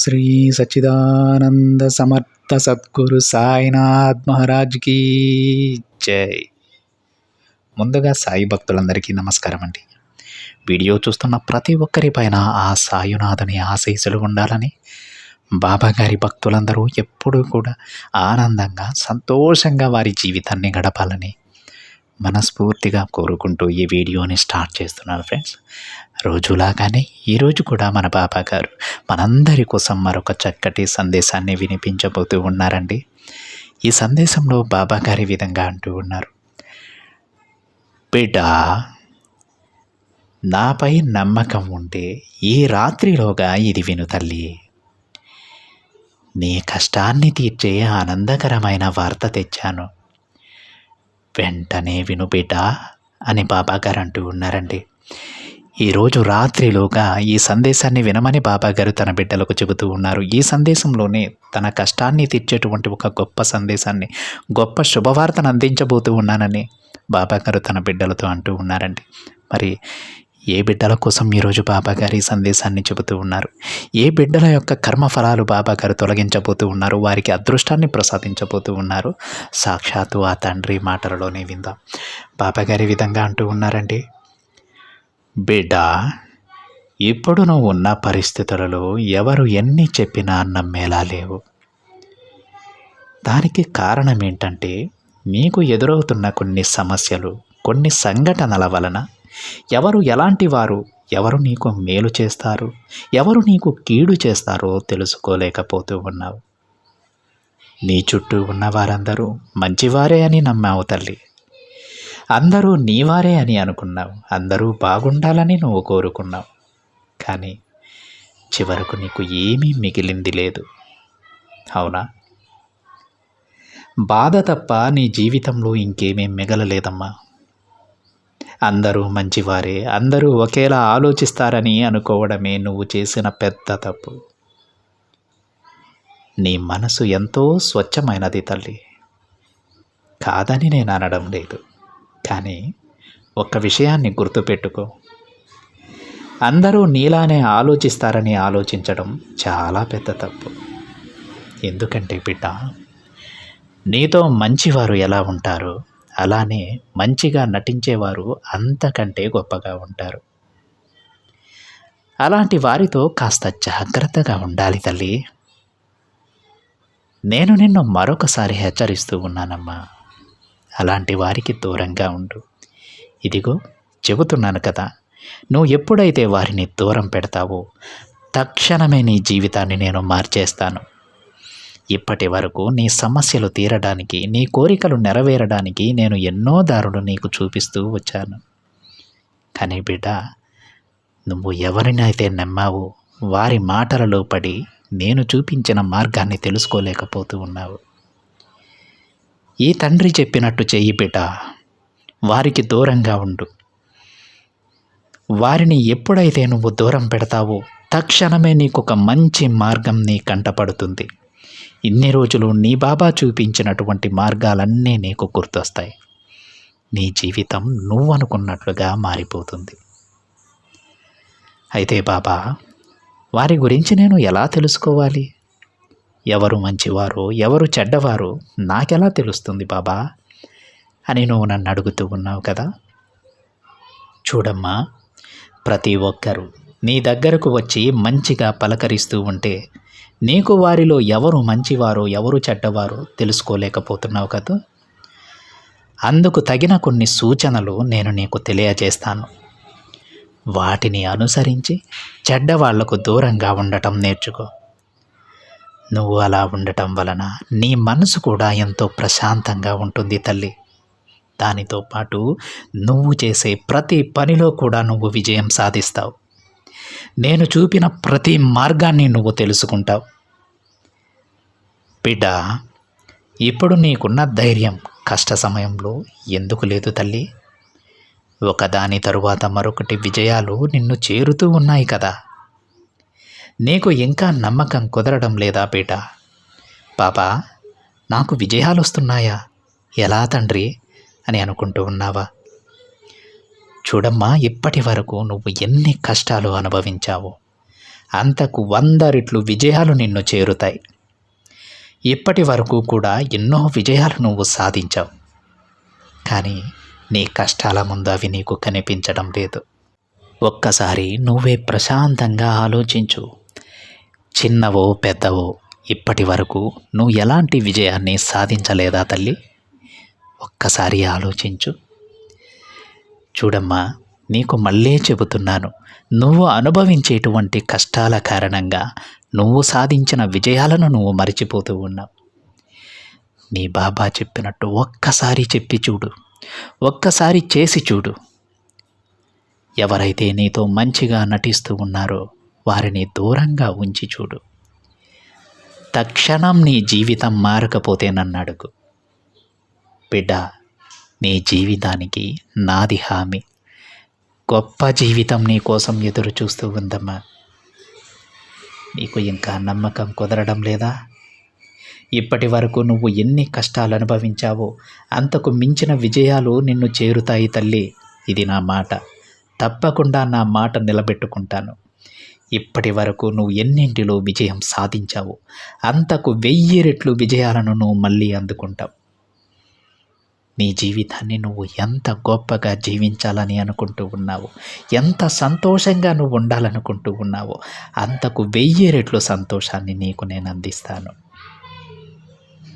శ్రీ సచ్చిదానంద సమర్థ సద్గురు సాయినాథ్ మహారాజ్కి జై. ముందుగా సాయి భక్తులందరికీ నమస్కారం అండి. వీడియో చూస్తున్న ప్రతి ఒక్కరి పైన ఆ సాయినాథుని ఆశీస్సులు ఉండాలని, బాబాగారి భక్తులందరూ ఎప్పుడూ కూడా ఆనందంగా సంతోషంగా వారి జీవితాన్ని గడపాలని మనస్ఫూర్తిగా కోరుకుంటూ ఈ వీడియోని స్టార్ట్ చేస్తున్నాను ఫ్రెండ్స్. రోజులాగానే ఈరోజు కూడా మన బాబా గారు మనందరి కోసం మరొక చక్కటి సందేశాన్ని వినిపించబోతూ ఉన్నారండి. ఈ సందేశంలో బాబా గారి విధంగా అంటూ ఉన్నారు, బిడ్డ, నాపై నమ్మకం ఉంటే ఈ రాత్రిలోగా ఇది విను తల్లి. నీ కష్టాన్ని తీర్చే ఆనందకరమైన వార్త తెచ్చాను, వెంటనే విను బిడ్డ అని బాబాగారు అంటూ ఉన్నారండి. ఈరోజు రాత్రిలోగా ఈ సందేశాన్ని వినమని బాబాగారు తన బిడ్డలకు చెబుతూ ఉన్నారు. ఈ సందేశంలోనే తన కష్టాన్ని తీర్చేటువంటి ఒక గొప్ప సందేశాన్ని, గొప్ప శుభవార్తను అందించబోతూ ఉన్నానని బాబాగారు తన బిడ్డలతో అంటూ ఉన్నారండి. మరి ఏ బిడ్డల కోసం ఈరోజు బాబాగారు ఈ సందేశాన్ని చెబుతూ ఉన్నారు, ఏ బిడ్డల యొక్క కర్మఫలాలు బాబాగారు తొలగించబోతూ ఉన్నారు, వారికి అదృష్టాన్ని ప్రసాదించబోతూ ఉన్నారు, సాక్షాత్తు ఆ తండ్రి మాటలలోనే విందాం. బాబాగారి విధంగా అంటూ ఉన్నారండి, బిడ్డ, ఇప్పుడు నువ్వు ఉన్న పరిస్థితులలో ఎవరు ఎన్ని చెప్పినా నమ్మేలా లేవు. దానికి కారణం ఏంటంటే, నీకు ఎదురవుతున్న కొన్ని సమస్యలు, కొన్ని సంఘటనల వలన ఎవరు ఎలాంటి వారు, ఎవరు నీకు మేలు చేస్తారు, ఎవరు నీకు కీడు చేస్తారో తెలుసుకోలేకపోతూ ఉన్నావు. నీ చుట్టూ ఉన్న వారందరూ మంచివారే అని నమ్మావు తల్లి. అందరూ నీవారే అని అనుకున్నావు. అందరూ బాగుండాలని నువ్వు కోరుకున్నావు. కానీ చివరకు నీకు ఏమీ మిగిలింది లేదు. అవునా? బాధ తప్ప నీ జీవితంలో ఇంకేమీ మిగలలేదమ్మా. అందరూ మంచివారే, అందరూ ఒకేలా ఆలోచిస్తారని అనుకోవడమే నువ్వు చేసిన పెద్ద తప్పు. నీ మనసు ఎంతో స్వచ్ఛమైనది తల్లి, కాదని నేను అనడం లేదు. కానీ ఒక్క విషయాన్ని గుర్తుపెట్టుకో, అందరూ నీలానే ఆలోచిస్తారని ఆలోచించడం చాలా పెద్ద తప్పు. ఎందుకంటే బిడ్డ, నీతో మంచివారు ఎలా ఉంటారో అలానే మంచిగా నటించేవారు అంతకంటే గొప్పగా ఉంటారు. అలాంటి వారితో కాస్త జాగ్రత్తగా ఉండాలి తల్లి. నేను నిన్ను మరొకసారి హెచ్చరిస్తూ ఉన్నానమ్మా. అలాంటి వారికి దూరంగా ఉండు. ఇదిగో చెబుతున్నాను కదా, నువ్వు ఎప్పుడైతే వారిని దూరం పెడతావో తక్షణమే నీ జీవితాన్ని నేను మార్చేస్తాను. ఇప్పటి వరకు నీ సమస్యలు తీరడానికి, నీ కోరికలు నెరవేరడానికి నేను ఎన్నో దారులు నీకు చూపిస్తూ వచ్చాను. కానీ బిడ్డ, నువ్వు ఎవరినైతే నమ్మావో వారి మాటలలో పడి నేను చూపించిన మార్గాన్ని తెలుసుకోలేకపోతూ ఉన్నావు. ఈ తండ్రి చెప్పినట్టు చెయ్యి బిడ్డ. వారికి దూరంగా ఉండు. వారిని ఎప్పుడైతే నువ్వు దూరం పెడతావో తక్షణమే నీకు ఒక మంచి మార్గం నీ కంటపడుతుంది. ఇన్ని రోజులు నీ బాబా చూపించినటువంటి మార్గాలన్నీ నీకు గుర్తొస్తాయి. నీ జీవితం నువ్వు అనుకున్నట్లుగా మారిపోతుంది. అయితే బాబా, వారి గురించి నేను ఎలా తెలుసుకోవాలి? ఎవరు మంచివారో ఎవరు చెడ్డవారో నాకెలా తెలుస్తుంది బాబా అని నువ్వు నన్ను అడుగుతూ ఉన్నావు కదా. చూడమ్మా, ప్రతి ఒక్కరూ నీ దగ్గరకు వచ్చి మంచిగా పలకరిస్తూ ఉంటే నీకు వారిలో ఎవరు మంచివారో ఎవరు చెడ్డవారో తెలుసుకోలేకపోతున్నావు కదా. అందుకు తగిన కొన్ని సూచనలు నేను నీకు తెలియజేస్తాను. వాటిని అనుసరించి చెడ్డవాళ్లకు దూరంగా ఉండటం నేర్చుకో. నువ్వు అలా ఉండటం వలన నీ మనసు కూడా ఎంతో ప్రశాంతంగా ఉంటుంది తల్లి. దానితో పాటు నువ్వు చేసే ప్రతి పనిలో కూడా నువ్వు విజయం సాధిస్తావు. నేను చూపిన ప్రతి మార్గాన్ని నువ్వు తెలుసుకుంటావు. బిడ్డ, ఇప్పుడు నీకున్న ధైర్యం కష్ట సమయంలో ఎందుకు లేదు తల్లి? ఒకదాని తరువాత మరొకటి విజయాలు నిన్ను చేరుతూ ఉన్నాయి కదా. నీకు ఇంకా నమ్మకం కుదరడం లేదా బిడ్డ? బాబా, నాకు విజయాలు వస్తున్నాయా, ఎలా తండ్రి అని అనుకుంటూ ఉన్నావా? చూడమ్మా, ఇప్పటి వరకు నువ్వు ఎన్ని కష్టాలు అనుభవించావో అంతకు 100 రెట్లు విజయాలు నిన్ను చేరుతాయి. ఇప్పటి వరకు కూడా ఎన్నో విజయాలు నువ్వు సాధించావు. కానీ నీ కష్టాల ముందు అవి నీకు కనిపించడం లేదు. ఒక్కసారి నువ్వే ప్రశాంతంగా ఆలోచించు. చిన్నవో పెద్దవో ఇప్పటి వరకు నువ్వు ఎలాంటి విజయాన్ని సాధించలేదా తల్లి? ఒక్కసారి ఆలోచించు. చూడమ్మా, నీకు మళ్ళీ చెబుతున్నాను, నువ్వు అనుభవించేటువంటి కష్టాల కారణంగా నువ్వు సాధించిన విజయాలను నువ్వు మరిచిపోతూ ఉన్నావు. నీ బాబా చెప్పినట్టు ఒక్కసారి చెప్పి చూడు, ఒక్కసారి చేసి చూడు. ఎవరైతే నీతో మంచిగా నటిస్తూ ఉన్నారో వారిని దూరంగా ఉంచి చూడు. తక్షణం నీ జీవితం మారకపోతే నన్ను అడుగు. బిడ్డ, నీ జీవితానికి నాది హామీ. గొప్ప జీవితం నీ కోసం ఎదురు చూస్తూ ఉందమ్మా. నీకు ఇంకా నమ్మకం కుదరడం లేదా? ఇప్పటి వరకు నువ్వు ఎన్ని కష్టాలు అనుభవించావో అంతకు మించిన విజయాలు నిన్ను చేరుతాయి తల్లి. ఇది నా మాట. తప్పకుండా నా మాట నిలబెట్టుకుంటాను. ఇప్పటి వరకు నువ్వు ఎన్నింటిలో విజయం సాధించావు అంతకు 1000 రెట్లు విజయాలను నువ్వు మళ్ళీ అందుకుంటావు. నీ జీవితాన్ని నువ్వు ఎంత గొప్పగా జీవించాలని అనుకుంటూ ఉన్నావో, ఎంత సంతోషంగా నువ్వు ఉండాలనుకుంటూ ఉన్నావో అంతకు 1000 రెట్లు సంతోషాన్ని నీకు నేను అందిస్తాను.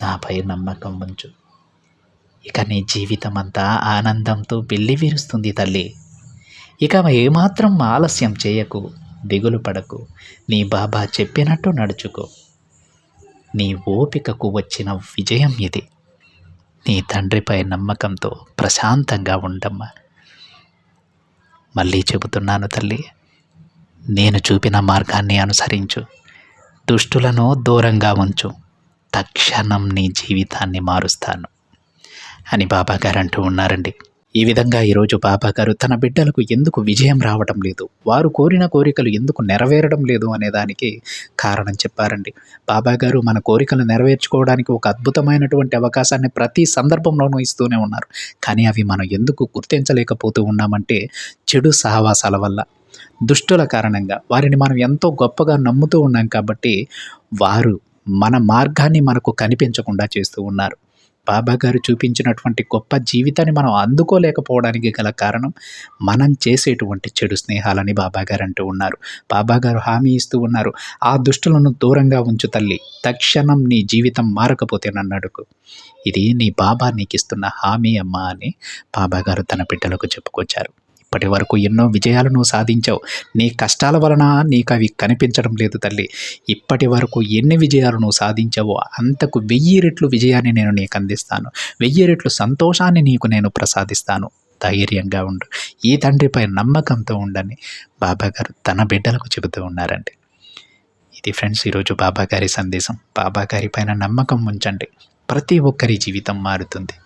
నాపై నమ్మకం ఉంచు. ఇక నీ జీవితం అంతా ఆనందంతో వెల్లివిరుస్తుంది తల్లి. ఇక ఏమాత్రం ఆలస్యం చేయకు, దిగులు పడకు. నీ బాబా చెప్పినట్టు నడుచుకో. నీ ఓపికకు వచ్చిన విజయం ఇది. నీ తండ్రిపై నమ్మకంతో ప్రశాంతంగా ఉండమ్మా. మళ్ళీ చెబుతున్నాను తల్లి, నేను చూపిన మార్గాన్ని అనుసరించు. దుష్టులను దూరంగా ఉంచు. తక్షణం నీ జీవితాన్ని మారుస్తాను అని బాబాగారు అంటూ ఉన్నారండి. ఈ విధంగా ఈరోజు బాబాగారు తన బిడ్డలకు ఎందుకు విజయం రావడం లేదు, వారు కోరిన కోరికలు ఎందుకు నెరవేరడం లేదు అనే దానికి కారణం చెప్పారండి. బాబాగారు మన కోరికలు నెరవేర్చుకోవడానికి ఒక అద్భుతమైనటువంటి అవకాశాన్ని ప్రతి సందర్భంలోనూ ఇస్తూనే ఉన్నారు. కానీ అవి మనం ఎందుకు గుర్తించలేకపోతూ ఉన్నామంటే చెడు సహవాసాల వల్ల, దుష్టుల కారణంగా. వారిని మనం ఎంతో గొప్పగా నమ్ముతూ ఉన్నాం కాబట్టి వారు మన మార్గాన్ని మనకు కనిపించకుండా చేస్తూ ఉన్నారు. బాబాగారు చూపించినటువంటి గొప్ప జీవితాన్ని మనం అందుకోలేకపోవడానికి గల కారణం మనం చేసేటువంటి చెడు స్నేహాలని బాబాగారు అంటూ ఉన్నారు. బాబాగారు హామీ ఇస్తూ ఉన్నారు, ఆ దుష్టులను దూరంగా ఉంచు తల్లి. తక్షణం నీ జీవితం మారకపోతే నన్ను అడుగు. ఇది నీ బాబా నీకు ఇస్తున్న హామీ అమ్మా అని బాబాగారు తన బిడ్డలకు చెప్పుకొచ్చారు. ఇప్పటి వరకు ఎన్నో విజయాలు నువ్వు సాధించావు. నీ కష్టాల వలన నీకు అవి కనిపించడం లేదు తల్లి. ఇప్పటి వరకు ఎన్ని విజయాలు నువ్వు సాధించావో అంతకు 1000 రెట్లు విజయాన్ని నేను నీకు అందిస్తాను. 1000 రెట్లు సంతోషాన్ని నీకు నేను ప్రసాదిస్తాను. ధైర్యంగా ఉండు. ఈ తండ్రిపై నమ్మకంతో ఉండని బాబాగారు తన బిడ్డలకు చెబుతూ ఉన్నారండి. ఇది ఫ్రెండ్స్ ఈరోజు బాబాగారి సందేశం. బాబాగారి పైన నమ్మకం ఉంచండి. ప్రతి ఒక్కరి జీవితం మారుతుంది.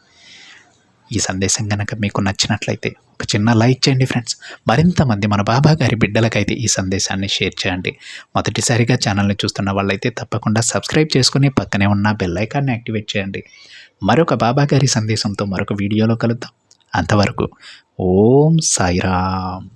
ఈ సందేశం కనుక మీకు నచ్చినట్లయితే ఒక చిన్న లైక్ చేయండి ఫ్రెండ్స్. మరింత మంది మన బాబాగారి బిడ్డలకైతే ఈ సందేశాన్ని షేర్ చేయండి. మొదటిసారిగా ఛానల్ని చూస్తున్న వాళ్ళైతే తప్పకుండా సబ్స్క్రైబ్ చేసుకుని పక్కనే ఉన్న బెల్ ఐకాన్ని యాక్టివేట్ చేయండి. మరొక బాబాగారి సందేశంతో మరొక వీడియోలో కలుద్దాం. అంతవరకు ఓం సాయిరామ్.